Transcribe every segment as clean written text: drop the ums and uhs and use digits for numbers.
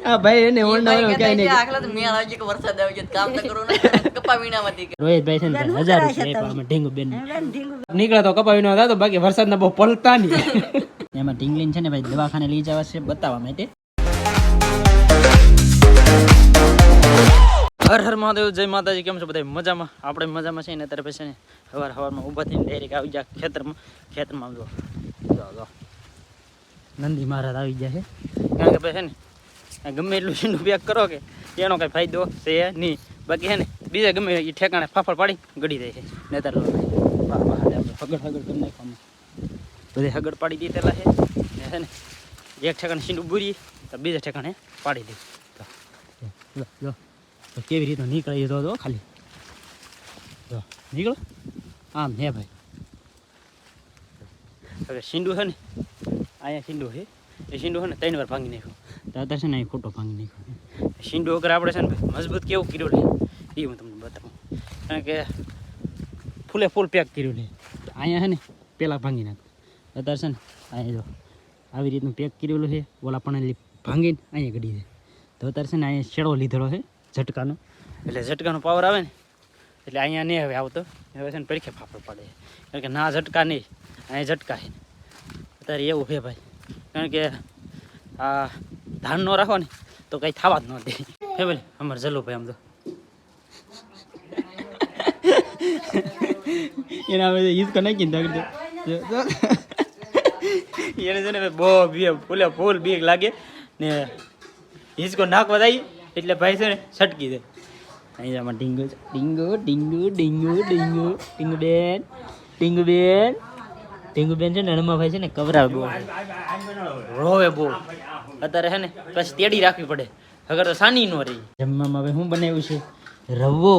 આ ભાઈ એને ઓળનાવાનો કઈ નહીં. આખલા તો મેં આજે કે વરસાદ આવી ગયો કામ તો કરો ને કપા વીણામાંથી કે રોહિતભાઈ છે ને 1000 રૂપિયા આપ્યા અમે ઢીંગુ બેન નીકળે તો કપા વીણવા હતા બાકી વરસાદના બહુ પલતા નહીં. એમાં ઢીંગલીને છે ને ભાઈ દવાખાને લઈ જવા છે બતાવવા માટે. હર હર મહાદેવ, જય માતાજી. કેમ છો બધા? મજામાં? આપણે મજામાં છે ને. અત્યારે પછી ને સવારમાં ઊભા થઈને ડાયરેક્ટ આવી જાય ખેતરમાં જો નંદી મહારાજ આવી જાય છે. કારણ કે ભાઈ છે ને ગમે એટલું છીંડું પેક કરો કે એનો કાંઈ ફાયદો છે નહીં. બાકી છે ને બીજા ગમે એ ઠેકાણે ફાફડ પાડી ગળી જાય છે. નેતર હગડ કરી નાખવામાં બધે હગડ પાડી દીધેલા છે ને એક ઠેકાણે છીંડું બુરી તો બીજા ઠેકાણે પાડી દે. જો કેવી રીતે નીકળી તો ખાલી જો નીકળો આમ હે ભાઈ. હવે છીંડું છે ને અહીંયા છીંડું છે એ છીંડું છે ને 3 વાર ભાંગી નાખ્યો. તો અત્યારે છે ને અહીં ખોટો ભાંગી નાખ્યો. છીંડું વગર આપણે છે ને ભાઈ મજબૂત કેવું કર્યું લે એ હું તમને બતાવું. કારણ કે ફૂલે ફૂલ પેક કર્યું લે. અહીંયા છે ને પહેલાં ભાંગી નાખ્યું. અત્યારે છે ને અહીંયા જો આવી રીતનું પેક કરેલું છે. ઓલા પણ ભાંગીને અહીંયા ગડી જાય. તો અત્યારે છે ને અહીંયા છેડો લીધેલો છે ઝટકાનો. એટલે ઝટકાનો પાવર આવે ને એટલે અહીંયા નહીં હવે આવતો. હવે છે ને પરીખે ફાફડ પડે. કારણ કે ના ઝટકા નહીં, અહીંયા ઝટકા છે. અત્યારે એવું છે ભાઈ. કારણ કે આ ધાન ન રાખો ને તો કંઈ થવા જ ન દે. હે ભાઈ અમારે જલ્લો ભાઈ આમ તો એના હવે હિસકો નાખીને એને છે ને બહુ ફૂલે ફૂલ બીક લાગે ને હિસકો નાખવા જાય એટલે ભાઈ છે ને છટકી જાય. અહીંયામાં ડીંગુ ડીંગુ ડીંગુ ડીંગુ ડીંગુ ડીંગુ બેન ડીંગુ બેન ડીંગુ બેન છે ને હનુમા ભાઈ છે ને કવરાવે બહુ રોવે બહુ. અત્યારે છે ને પછી તેડી રાખવી પડે અગર તો સાની નો રહી. જમવામાં હવે શું બનાવ્યું છે? રવો,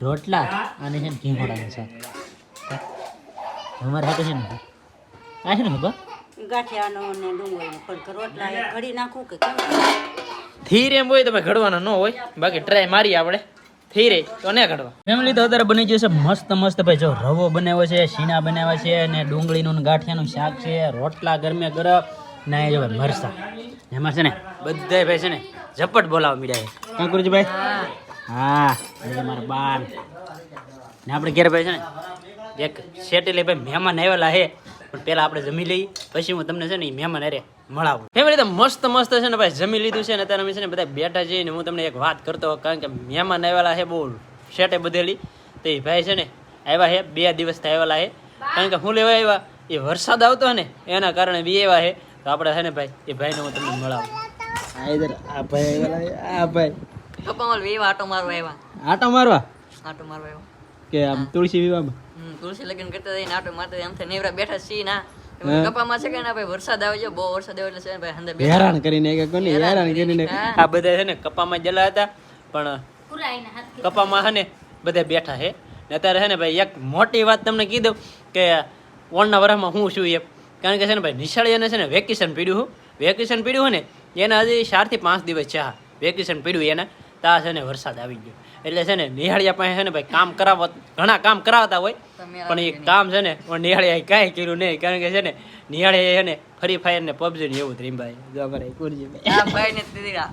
રોટલા અને છે ને ઘીંગોળાનું શાક. અમારે હાથે છે ને આ છે ને બાબા ગાંઠિયાનો ને ડુંગળીનો પણ રોટલા એ ઘડી નાખું કે કેમ? થીર એમ હોય તો ભાઈ ઘડવાના ન હોય. બાકી ટ્રાય મારી આપણે થીરે તો ને ઘડવા. ફેમિલી તો અત્યારે બની ગયું છે મસ્ત મસ્ત ભાઈ. જો રવો બનાવ્યો છે, શીણા બનાવ્યા છે અને ડુંગળીનું ગાંઠિયાનું શાક છે, રોટલા ગરમે ગરમ ને જો ભાઈ મરસા. એમાં છે ને બધા ભાઈ છે ને ઝપટ બોલાવા મીડ્યા છે. કાં કરું છું ભાઈ? હા મારા બાન ને આપણે ઘેર ભાઈ છે ને એક સેટ એટલે ભાઈ મહેમાન આવેલા છે. પણ પહેલાં આપણે જમી લઈએ પછી હું તમને છે ને એ મહેમાન અરે મળાવું. ફેમિલી તો મસ્ત મસ્ત છે ને ભાઈ જમી લીધું છે ને અત્યારે અમે છે ને બધા બેઠા જઈએ ને હું તમને એક વાત કરતો. કારણ કે મહેમાન આવેલા છે બહુ સેટે બધેલી. તો એ ભાઈ છે ને આવ્યા છે 2 દિવસથી આવેલા છે. કારણ કે હું લેવા આવ્યા એ વરસાદ આવતો ને એના કારણે બી આવ્યા છે. તો આપણે છે ને ભાઈ એ ભાઈને હું તમને મળાવું. આ ભાઈ આવેલા આ ભાઈ કપામાં વેવા આટો મારવા આવ્યા. આટો મારવા આવ્યા કે આમ તુલસી વિવાહમાં તુલસી લગ્ન કરતા જઈને આટો મારતા એમ થાય નેવરા બેઠા છીએ ના કપામાં છે કે ના ભાઈ વરસાદ આવે છે બહુ વરસાદ આવે એટલે છે ભાઈ અંદર હેરાન કરીને કે કોની હેરાન કરીને આ બધા છે ને કપામાં જલા હતા. પણ કપામાં છે ને બધા બેઠા છે ને અત્યારે છે ને ભાઈ એક મોટી વાત તમને કીધું કે ઓણના વરામાં હું છું એમ. કારણ કે છે ને ભાઈ નિશાળીને છે ને વેકેશન પીડ્યું ને એના હજી 4 થી 5 દિવસ છે. વેકેશન પીડ્યું એના ત્યાં છે ને વરસાદ આવી ગયો. એટલે છે ને નિહાળિયા પાસે છે ને ભાઈ કામ કરાવવા ઘણા કામ કરાવતા હોય પણ એ કામ છે ને નિહાળિયા કાંઈ કર્યું નહીં. કારણ કે છે ને નિહાળિયા છે ને ફ્રી ફાયર ને પબજી ને એવું જ રીમભાઈ જો અમારે આ ભાઈ ને દીદીરા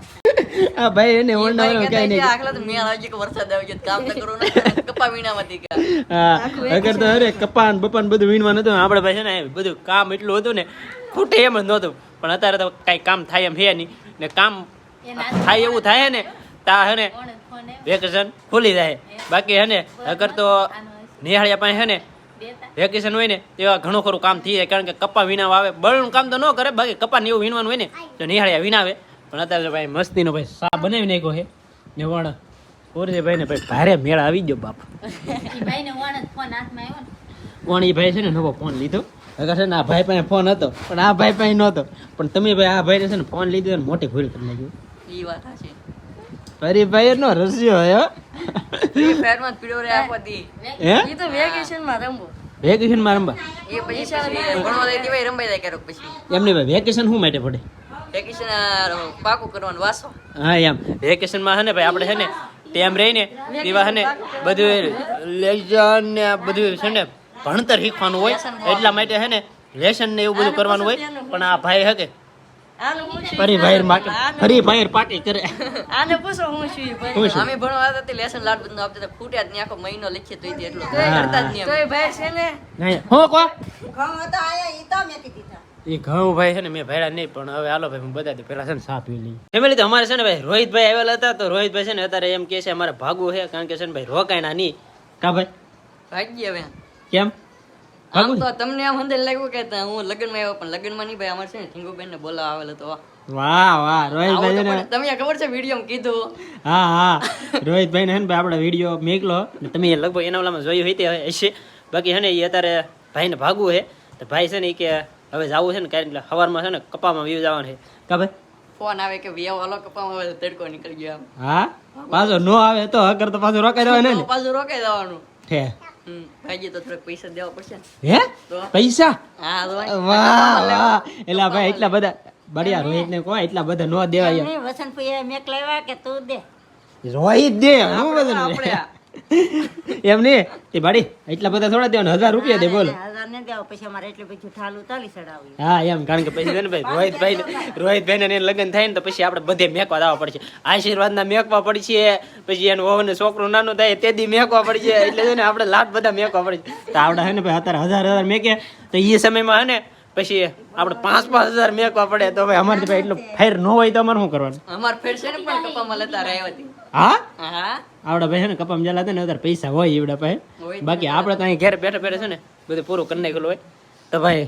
આ ભાઈ એને ઓળનાવાનો કઈ નહીં. આખલા તો મેં આજે કે વરસાદ આવી ગયો કામ તો કરો ને કપા વીણામાંથી કે હા અગર તો અરે કપાન બપાન બધું વીણવાનું હતું. આપણે ભાઈ છે ને બધું કામ એટલું હતું ને ખૂટે એમ જ નહોતું. પણ અત્યારે તો કાંઈ કામ થાય એમ છે નહીં ને કામ થાય એવું થાય ને તા હે ને વેકેશન ખુલી જાય. બાકી હે ને અગર તો નિહાળિયા પાસે હે ને વેકેશન હોય ને એવા ઘણું ખરું કામ થઈ જાય. કારણ કે કપા વીણાવા આવે બળનું કામ તો ન કરે. બાકી કપા ને એવું વીણવાનું હોય ને તો નિહાળિયા વીણાવે. પણ અત્યારે ભાઈ મસ્તીનો ભાઈ સા બનાવી નાખ્યો છે ને વણ ઓરજે ભાઈ ને ભાઈ ભારે મેળ આવી ગયો બાપ. વણ એ ભાઈ છે ને નવો ફોન લીધો. અગર છે ને આ ભાઈ પાસે ફોન હતો પણ આ ભાઈ પાસે નહોતો. પણ તમે ભાઈ આ ભાઈને છે ને ફોન લીધો ને મોટી ભૂલ કરી નાખ્યું. ઈ વાત છે ફરી ભાઈ નો રસ્યો હે ફ્રી ફાયર માં પીડો રે આપતી હે ઈ તો વેકેશન માં રમવો. વેકેશન માં રમવા એ પછી ભણવા દે દીવાય રંબાઈ જાય ક્યારેક પછી એમને ભાઈ વેકેશન શું માટે પડે? વેકેશન પાકું કરવાનું વાસો. હા એમ વેકેશન માં હે ને ભાઈ આપણે છે ને ટાઈમ રહીને એવા હે ને બધું લેસન ને બધું છે ને ભણતર શીખવાનું હોય. એટલા માટે છે ને લેસન ને એવું બધું કરવાનું હોય. પણ આ ભાઈ હકે આનું હું છું ફરી ભાઈ માટે ફરી ભાઈ પાર્ટી કરે આને પૂછો હું છું ઈ ભાઈ હું છું? અમે ભણવા હતા તે લેસન લાડ બધું આપતા હતા, ખૂટ્યા જ નહીં, આખો મહિનો લખીએ તો ઈ એટલું કરતા જ નહીં અમે. તોય ભાઈ છે ને નહીં હો કો ઘઉં હતા આયા ઈ તો મેકી દીધા એ ઘઉં ભાઈ છે ને મેં ભેળા નહીં, પણ હવે હાલો ભાઈ હું બધા દઉં. પેલા છે ને સાત વેલી ફેમિલી તો અમારે છે ને ભાઈ રોહિતભાઈ આવેલા હતા, તો રોહિતભાઈ છે ને અત્યારે એમ કે છે અમારે ભાગવું છે, કારણ કે છે ને ભાઈ રોકાયના નહીં કા ભાઈ ભાગીએ હવે. કેમ આમ તો તમને આમ અંદર લાગ્યું કે હું લગ્નમાં આવ્યો, પણ લગ્નમાં નહીં ભાઈ. અમારે છે ને ઠીંગુબેન ને બોલાવા આવેલો તો વાહ વાહ રોહિતભાઈ છે ને તમને ખબર છે વિડીયો કીધું. હા હા રોહિતભાઈ ને હે ને ભાઈ આપણે વિડીયો મેકલો ને તમે લગભગ એના ઓલામાં જોયું હોય તે હશે. બાકી છે ને એ અત્યારે ભાઈને ભાગવું છે, તો ભાઈ છે ને એ કે હવે જવું છે ને કાંઈ એટલે સવારમાં છે ને કપામાં વ્યૂ જવાનું છે કા ભાઈ. ફોન આવે કે વ્યવ હાલો કપામાં આવે તો તડકો નીકળી ગયો આમ. હા પાછો નો આવે તો અગર તો પાછો રોકાઈ દેવાય ને તો પાછું રોકાઈ જવાનું. હે ભાઈજી તો થોડાક પૈસા દેવા પડશે ને. હે તો પૈસા હા તો વાહ વાહ એલા ભાઈ એટલા બધા બઢિયા રોહિત ને કોઈ એટલા બધા નો દેવાય નહીં વસંતભાઈ મેક લાવ્યા કે તું દે રોહિત દે હું બધું આપણે એમ નહીં એ બાડી એટલા બધા થોડા દેવાના 1000 રૂપિયા દે બોલો. 1000 ને દેવા પછી અમારે એટલે બધું ઠાલું તાલી ચડાવી હા એમ કારણ કે પછી છે ને ભાઈ રોહિતભાઈ ને લગ્ન થાય ને તો પછી આપણે બધે મેકવા દાવા પડશે, આશીર્વાદ ના મેકવા પડશે, પછી એનું વહુ ને છોકરું નાનું થાય તે દી મેકવા પડશે, એટલે છે ને આપણે લાટ બધા મેકવા પડશે. તો આપણે છે ને ભાઈ અત્યારે 1000 મેકે તો એ સમયમાં છે ને પછી આપણે 5,000 મેકવા પડે, તો ભાઈ અમારે ભાઈ એટલું ફેર ન હોય તો અમારે શું કરવાનું? અમાર ફેર છે ને પણ કપામાં લેતા રહ્યા હતી. હા હા આવડા ભાઈ છે ને કપામ જલા ને અત્યારે પૈસા હોય એવડા ભાઈ, હોય જ બાકી આપણે તો અહીં ઘેર બેઠા બેઠા છે ને બધું પૂરું કરી નાખેલું હોય. તો ભાઈ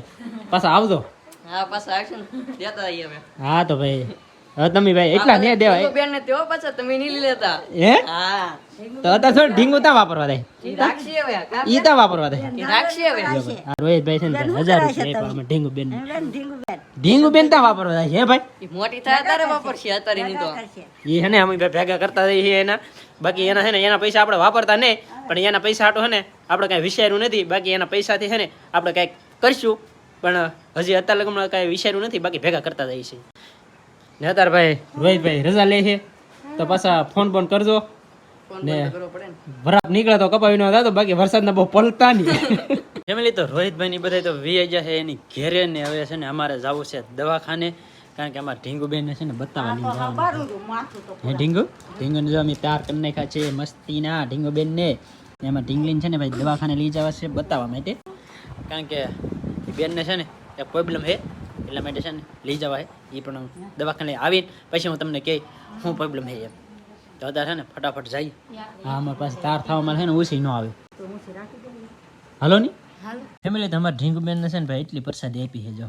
પાછા આવજો. હા પાછા આવશે ને દેતા આવીએ હવે. હા તો ભાઈ હવે તમે ભાઈ એટલા નહીં દેવાય બેન ને તેઓ પાછા તમે નહીં લેતા. હે હા તો અત્યારે થોડું ઢીંગું ત્યાં વાપરવા થાય, ઈ રાખશી હવે કા ઈ ત્યાં વાપરવા થાય. ઈ રાખશી હવે. આ રોહિતભાઈ છે ને 1000 રૂપિયા આપ્યા અમે ઢીંગુ બેન ને. બેન ઢીંગુબેન ઢીંગુ બેન ત્યાં વાપરવા થાય હે ભાઈ. ઈ મોટી થાય ત્યારે વાપરશે, અત્યારે નહીં તો. કરશે એ છે ને અમે ભાઈ ભેગા કરતા રહીએ એના, બાકી એના છે ને એના પૈસા આપણે વાપરતા નહીં, પણ એના પૈસા હાટો છે ને આપણે કાંઈ વિચાર્યું નથી, બાકી એના પૈસાથી છે ને આપણે કાંઈક કરશું, પણ હજી અત્યારે લગમાં કાંઈ વિચાર્યું નથી, બાકી ભેગા કરતા જઈએ છીએ. ને અત્યારે ભાઈ રોહિતભાઈ રજા લે છે તો પાછા ફોન બોન કરજો. ફોન ને બંધ કરવો પડે ને. વરાપ નીકળે તો કપાવી નો થતો, બાકી વરસાદના બહુ પલતા નહીં. ફેમિલી તો રોહિતભાઈ ની બધા તો વી જાય છે એની ઘેરે ને હવે છે ને અમારે જવું છે દવાખાને, કારણ કે અમારે ઢીંગુબેન ને છે ને બતાવવાની જવાનું. બારું માથું તો હે ઢીંગુ ને જો અમે તૈયાર કરી નાખ્યા છે મસ્તીના ઢીંગુબેન ને. એમાં ઢીંગલીને છે ને ભાઈ દવાખાને લઈ જવા છે બતાવવા માટે, કારણ કે બેન ને છે ને એક પ્રોબ્લેમ છે, એટલા માટે છે ને લઈ જવા છે. એ પણ દવાખાને આવીને પછી હું તમને કહી શું પ્રોબ્લેમ છે એમ. તો અત્યારે છે ને ફટાફટ જઈએ. હા અમારી પાસે તાર થવામાં છે ને ઓછી ન આવે. હાલો ની ફેમિલી તમારે ઢીંગુબેન ને છે ને ભાઈ એટલી પ્રસાદી આપી છે જો.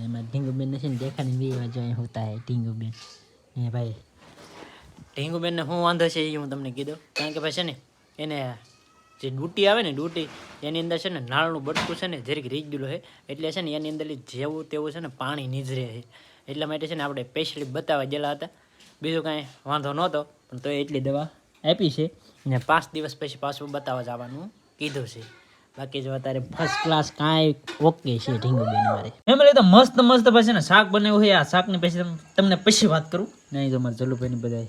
એમાં ઢીંગુબેન ને છે ને દેખાની બે જો અહીં હોતા હે ઢીંગુબેન એ ભાઈ. ઢીંગુબેન ને શું વાંધો છે એ હું તમને કીધું, કારણ કે ભાઈ છે ને એને જે ડૂટી આવે ને ડૂટી એની અંદર છે ને નાળનું બટકું છે ને જરીક રીચ ગયેલું છે, એટલે છે ને એની અંદર જેવું તેવું છે ને પાણી નીજરે છે, એટલા માટે છે ને આપણે સ્પેશિયલી બતાવવા ગયેલા હતા. બીજું કાંઈ વાંધો નહોતો, પણ તો એટલી દવા આપી છે ને 5 દિવસ પછી પાછું બતાવવા જવાનું કીધું છે. બાકી જો અત્યારે ફર્સ્ટ ક્લાસ કાંઈ ઓકે છે ઢીંગુબેન મારે. ફેમિલી તો મસ્ત મસ્ત પછી ને શાક બનાવ્યું છે. આ શાકની પછી તમને પછી વાત કરું. નહીં તો મારે જલુભાઈ બધા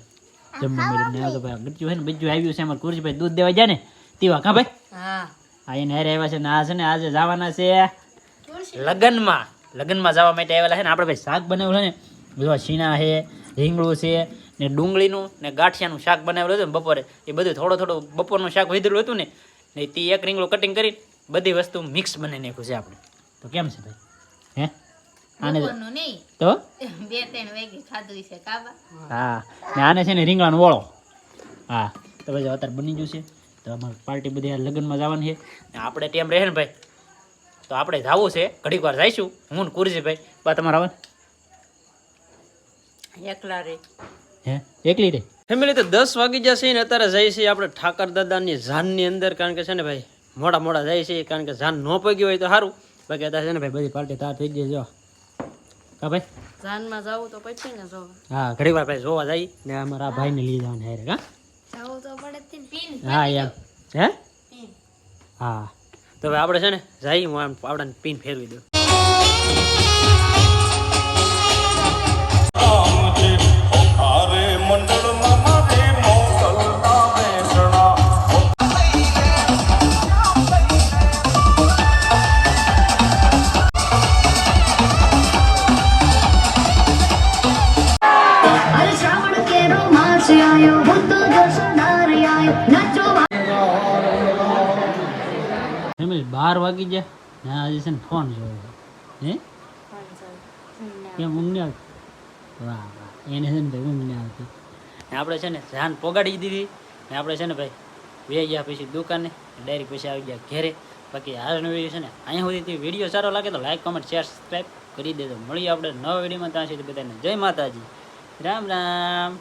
જમવા મેળવીને આવ્યો તો ભાઈ ગચ્યું છે ને બીજું આવ્યું છે અમારે કુરજીભાઈ દૂધ દેવા જાય ને તેવા કા ભાઈ. હા હા એને હારે આવ્યા છે ને આ છે ને આજે જવાના છે લગ્નમાં જવા માટે આવેલા છે ને આપણે ભાઈ શાક બનાવેલું છે ને જો છીણા છે, રીંગણું છે ને ડુંગળીનું ને ગાંઠિયાનું શાક બનાવેલું હતું ને બપોરે. એ બધું થોડું બપોરનું શાક વધેલું હતું ને તે એક રીંગણું કટિંગ કરી બધી વસ્તુ મિક્સ બનાવી નાખ્યું છે આપણે. તો કેમ છે ભાઈ હે આને તો હા ને આને છે ને રીંગણાનો ઓળો. હા તો ભાઈ અત્યારે બની ગયું છે. તો અમારે પાર્ટી બધી લગ્નમાં જવાની છે ને આપણે ટાઈમ રહે ને ભાઈ, તો આપણે જવું છે ઘડીક વાર જઈશું હું ને કુરજીભાઈ. બા તમારે આવે એકલા રે હે એકલી રે. ફેમિલી તો 10 વાગી જશે ને અત્યારે જઈએ છીએ આપણે ઠાકર દાદાની જાનની અંદર, કારણ કે છે ને ભાઈ મોડા જાય છે, કારણ કે જાન ન પગ્યું હોય તો સારું. બાકી અત્યારે છે ને ભાઈ બધી પાર્ટી તાર થઈ ગઈ જો કા ભાઈ. જાનમાં જાવું તો પછી ને જો. હા ઘડીક વાર ભાઈ જોવા જાય ને અમારા ભાઈને લઈ જવાના હારે કા. જાવું તો પડે જ પીન. હા યાર હે હા તો હવે આપણે છે ને જઈ હું આમ પાવડાને પીન ફેરવી દઉં. શ્રાવણ કેરો માસ આયો ભૂત દર્શનાર આયો નચો ફેમિલી 12 વાગી ગયા ને આજે છે ને ફોન જોયો હે કેમ ઊંઘ નહીં આવતી વાહ વાહ એને છે ને ભાઈ ઊંઘ નહીં આવતી ને આપણે છે ને જાન પોગાડી દીધી ને આપણે છે ને ભાઈ બે ગયા પછી દુકાને ડાયરેક્ટ પછી આવી ગયા ઘેરે બાકી આજનો વિડીયો છે ને અહીંયા સુધી વિડીયો સારો લાગે તો લાઈક કમેન્ટ શેર સબસ્ક્રાઈબ કરી દેજો મળીએ આપણે નવા વિડીયોમાં ત્યાં સુધી બધાને જય માતાજી રામ રામ